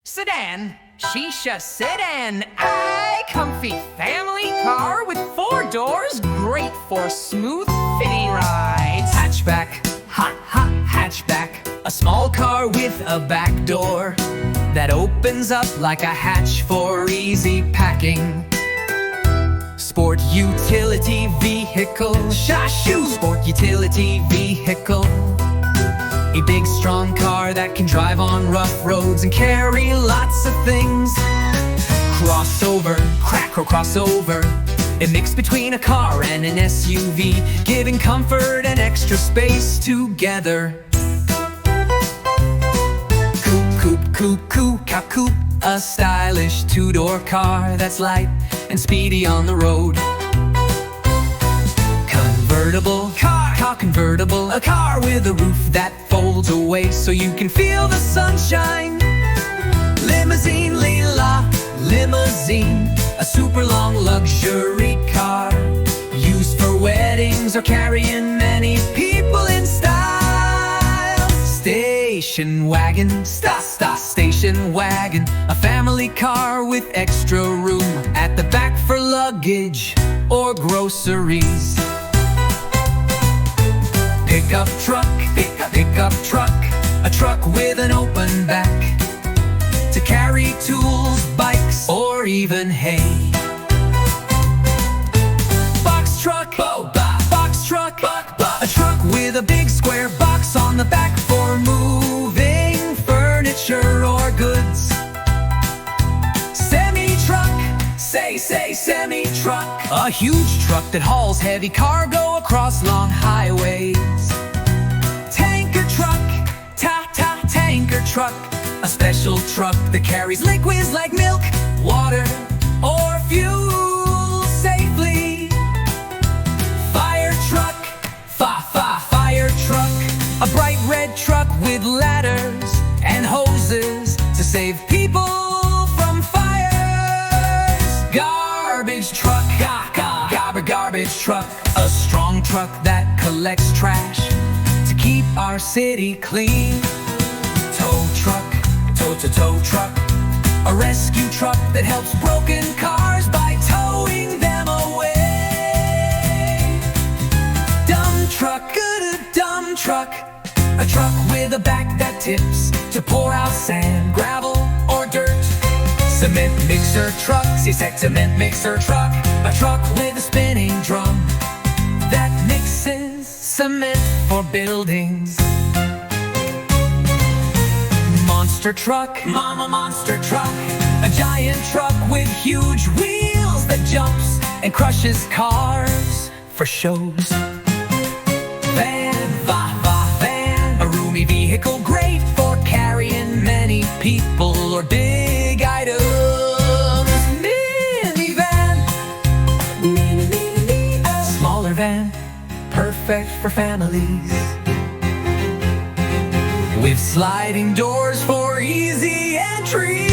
Sedan, shisha sedan, comfy family car with 4 doors, great for smooth fitting rides. Hatchback, hatchback, a small car with a back door that opens up like a hatch for easy packing. Sport utility vehicle, shashu, sport utility vehicle. A big, strong car that can drive on rough roads and carry lots of things. Crossover, crossover. It mixed between a car and an SUV, giving comfort and extra space together. Coupe, a stylish 2-door car that's light and speedy on the road. Convertible, car convertible, a car with a roof that folds away so you can feel the sunshine. Limousine, limousine, a super long luxury car used for weddings or carrying many people in style. Station wagon, station wagon, a family car with extra room at the back for luggage or groceries. Pickup truck, a truck with an open back to carry tools, bikes, or even hay. Box truck, a truck with a big square box on the back for moving furniture or goods. Semi-truck, semi-truck, a huge truck that hauls heavy cargo across long highways. Tanker truck, tanker truck, a special truck that carries liquids like milk, water, or fuel safely. Fire truck, fire truck, a bright red truck with ladders and hoses to save people from fires. Garbage truck, garbage truck, a strong truck that collects trash to keep our city clean. Tow truck, tow truck, a rescue truck that helps broken cars by towing them away. Dump truck, a truck with a back that tips to pour out sand, gravel, or dirt. Cement mixer truck, cement mixer truck, a truck with a spinning drum that mixes cement for buildings. Monster truck, monster truck, a giant truck with huge wheels that jumps and crushes cars for shows. Van, a roomy vehicle great for carrying many people or big items. Minivan, a smaller van, perfect for families, with sliding doors for easy entry.